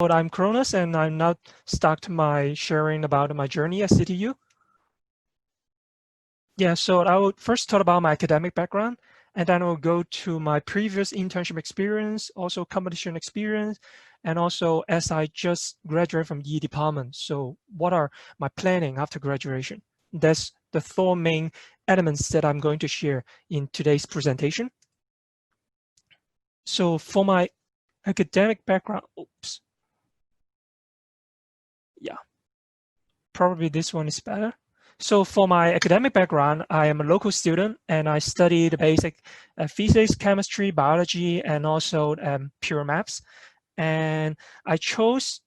I'm Chronos, and I'm now start my sharing about my journey at CityU. Yeah, so I will first talk about my academic background, and then I'll go to my previous internship experience, also competition experience, and also as I just graduated from EE department. So what are my planning after graduation? That's the four main elements that I'm going to share in today's presentation. So for my academic background, oops. Yeah, probably this one is better. So for my academic background, I am a local student and I study the basic physics, chemistry, biology, and also pure maths. And I chose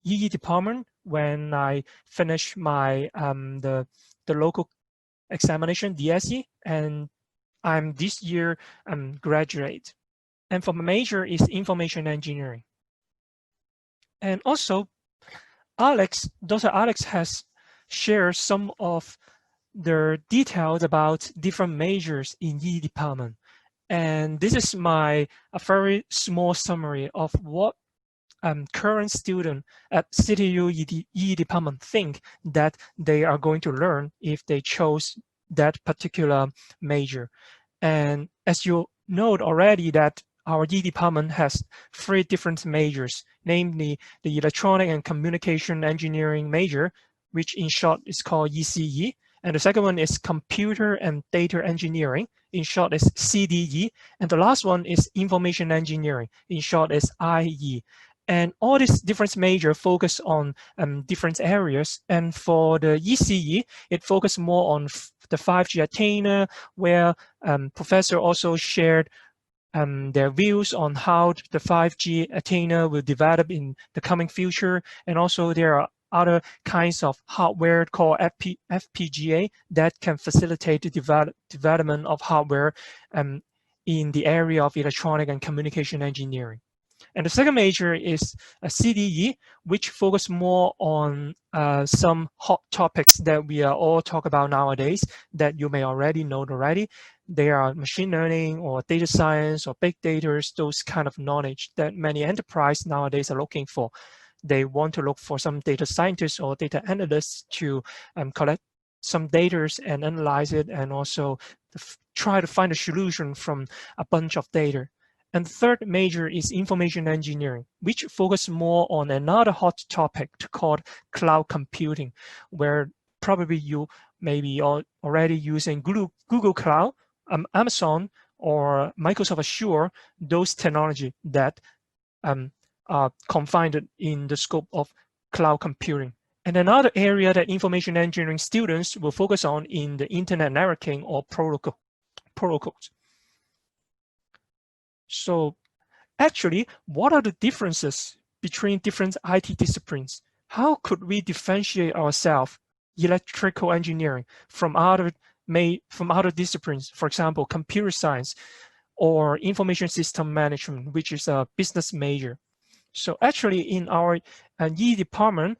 EE department when I finished my the local examination, DSE, and I'm this year graduate. And for my major is information engineering. And also, Dr. Alex has shared some of the details about different majors in EE department. And this is a very small summary of what current student at CityU-EE department think that they are going to learn if they chose that particular major. And as you know already that our EE department has three different majors, namely the Electronic and Communication Engineering major, which in short is called ECE. And the second one is Computer and Data Engineering, in short is CDE. And the last one is Information Engineering, in short is IE. And all these different majors focus on different areas. And for the ECE, it focuses more on the 5G antenna, where professor also shared their views on how the 5G antenna will develop in the coming future. And also there are other kinds of hardware called FPGA that can facilitate the development of hardware in the area of electronic and communication engineering. And the second major is a CDE, which focus more on some hot topics that we are all talk about nowadays that you may already know already. They are machine learning or data science or big data, those kind of knowledge that many enterprises nowadays are looking for. They want to look for some data scientists or data analysts to collect some data and analyze it, and also try to find a solution from a bunch of data. And the third major is information engineering, which focus more on another hot topic called cloud computing, where probably you may be already using Google Cloud, Amazon, or Microsoft Azure, those technology that are confined in the scope of cloud computing. And another area that information engineering students will focus on in the internet networking or protocols. So actually, what are the differences between different IT disciplines? How could we differentiate ourselves, electrical engineering, from other disciplines, for example, computer science or information system management, which is a business major? So actually in our EE department,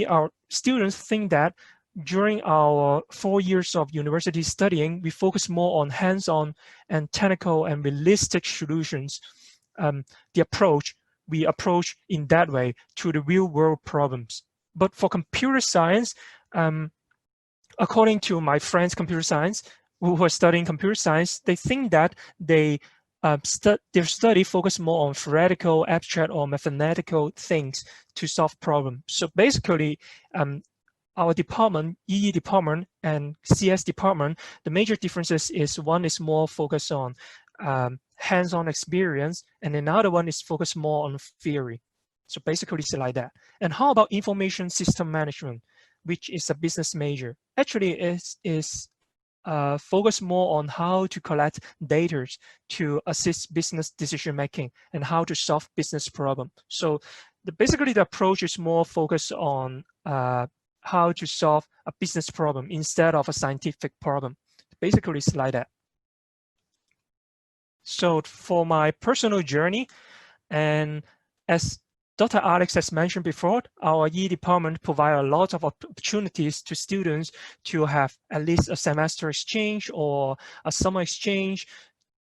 our students think that during our 4 years of university studying, we focus more on hands-on and technical and realistic solutions. We approach in that way to the real-world problems. But for computer science, according to my friends computer science, who are studying computer science, they think that their study focus more on theoretical, abstract, or mathematical things to solve problems. So basically, our department, EE department and CS department, the major differences is one is more focused on hands-on experience, and another one is focused more on theory. So basically it's like that. And how about information system management, which is a business major? Actually, it is focus more on how to collect data to assist business decision making and how to solve business problem. So basically the approach is more focused on how to solve a business problem instead of a scientific problem. Basically it's like that. So for my personal journey, and as Dr. Alex has mentioned before, our EE department provides a lot of opportunities to students to have at least a semester exchange or a summer exchange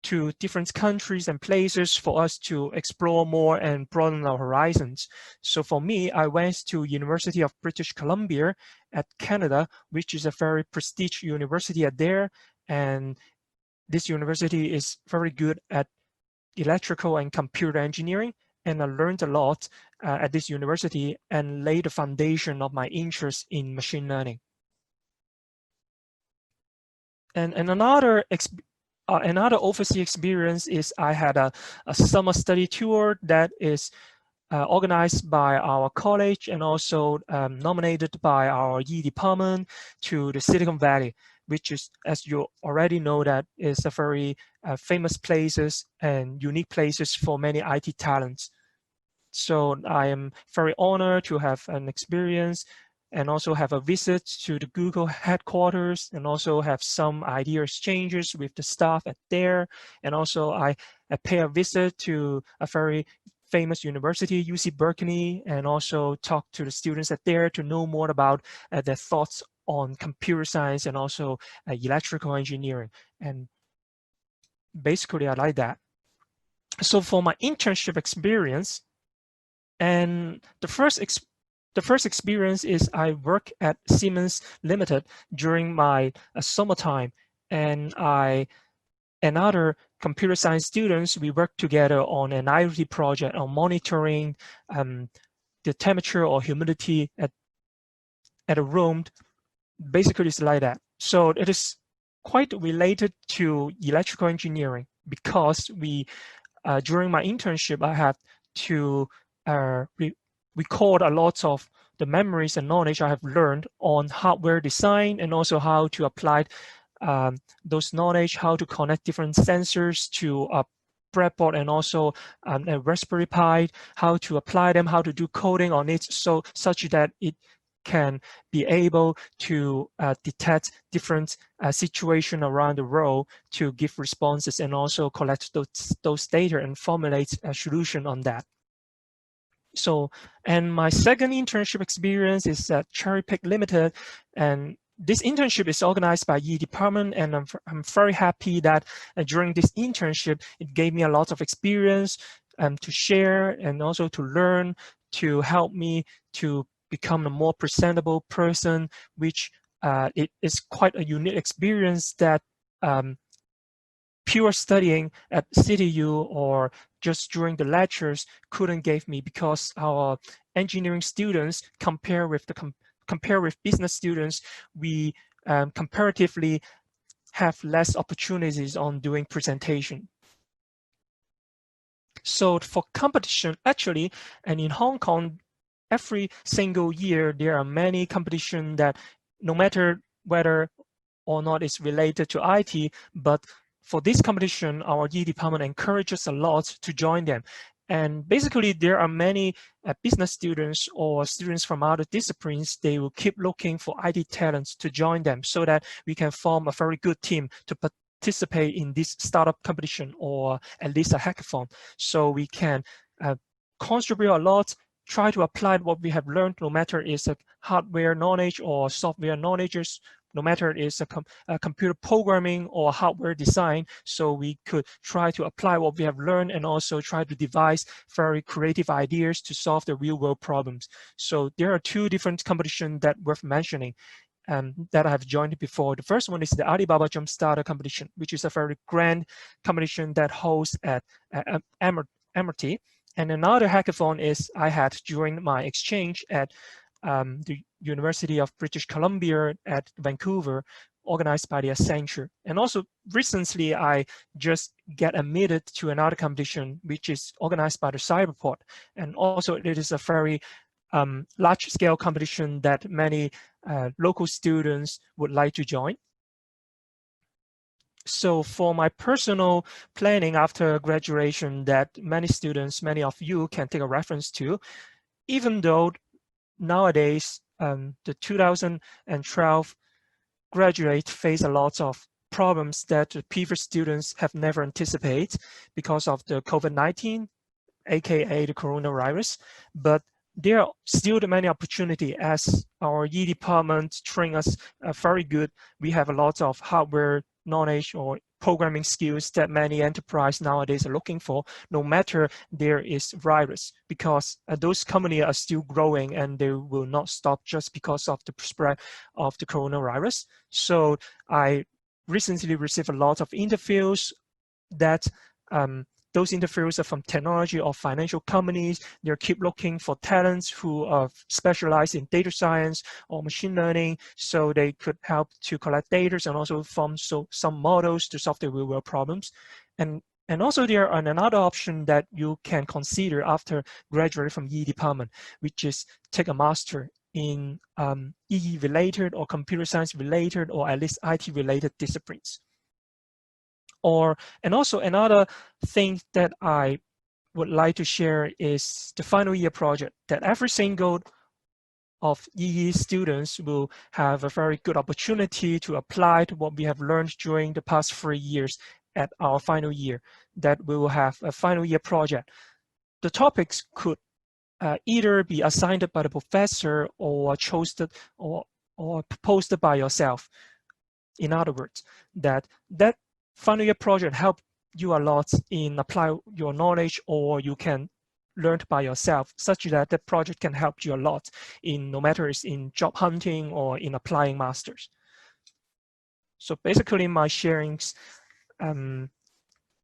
to different countries and places for us to explore more and broaden our horizons. So for me, I went to University of British Columbia at Canada, which is a very prestigious university at there. And this university is very good at electrical and computer engineering. And I learned a lot at this university and laid the foundation of my interest in machine learning. And another overseas experience is I had a summer study tour that is organized by our college and also nominated by our EE department to the Silicon Valley, which is, as you already know, that is a very famous places and unique places for many IT talents. So I am very honored to have an experience and also have a visit to the Google headquarters and also have some idea exchanges with the staff at there. And also I pay a visit to a very famous university, UC Berkeley, and also talk to the students at there to know more about their thoughts on computer science and also electrical engineering. And basically I like that. So for my internship experience, and the first experience is I work at Siemens Limited during my summertime, and I and other computer science students, we work together on an IoT project on monitoring the temperature or humidity at a room. Basically, it's like that. So it is quite related to electrical engineering because we during my internship, I had to record a lot of the memories and knowledge I have learned on hardware design and also how to apply those knowledge, how to connect different sensors to a breadboard and also a Raspberry Pi, how to apply them, how to do coding on it, so such that it can be able to detect different situations around the world to give responses and also collect those data and formulate a solution on that. So, and my second internship experience is at Cherry Pick Limited, and this internship is organized by EE department, and I'm very happy that during this internship, it gave me a lot of experience to share and also to learn, to help me to become a more presentable person, which it is quite a unique experience that pure studying at CityU or just during the lectures couldn't give me, because our engineering students compare with business students, we comparatively have less opportunities on doing presentation. So for competition, actually, and in Hong Kong, every single year, there are many competitions that no matter whether or not it's related to IT, but for this competition, our EE department encourages a lot to join them. And basically, there are many business students or students from other disciplines, they will keep looking for IT talents to join them so that we can form a very good team to participate in this startup competition or at least a hackathon. So we can contribute a lot, try to apply what we have learned, no matter it's a hardware knowledge or software knowledge, no matter it's a computer programming or hardware design. So we could try to apply what we have learned and also try to devise very creative ideas to solve the real world problems. So there are two different competitions that worth mentioning that I have joined before. The first one is the Alibaba Jumpstarter competition, which is a very grand competition that holds at MIT. And another hackathon is I had during my exchange at the University of British Columbia at Vancouver, organized by the Accenture. And also recently, I just get admitted to another competition, which is organized by the Cyberport. And also it is a very large-scale competition that many local students would like to join. So for my personal planning after graduation that many students, many of you can take a reference to, even though nowadays the 2012 graduates face a lot of problems that the previous students have never anticipated because of the COVID-19, aka the coronavirus, but there are still many opportunities as our EE department train us very good. We have a lot of hardware knowledge or programming skills that many enterprises nowadays are looking for, no matter there is virus, because those companies are still growing and they will not stop just because of the spread of the coronavirus. So I recently received a lot of interviews that those interviews are from technology or financial companies. They keep looking for talents who are specialized in data science or machine learning, so they could help to collect data and also form some models to solve the real-world problems. And also there are another option that you can consider after graduating from EE department, which is take a master in EE related or computer science related or at least IT related disciplines. And also another thing that I would like to share is the final year project, that every single of EE students will have a very good opportunity to apply to what we have learned during the past 3 years at our final year, that we will have a final year project. The topics could either be assigned by the professor or chosen or proposed by yourself. In other words, that final year project help you a lot in apply your knowledge, or you can learn by yourself, such that the project can help you a lot in no matter it's in job hunting or in applying masters. So basically my sharings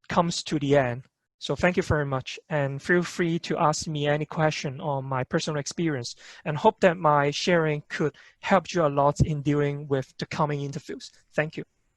comes to the end. So thank you very much, and feel free to ask me any question on my personal experience, and hope that my sharing could help you a lot in dealing with the coming interviews. Thank you.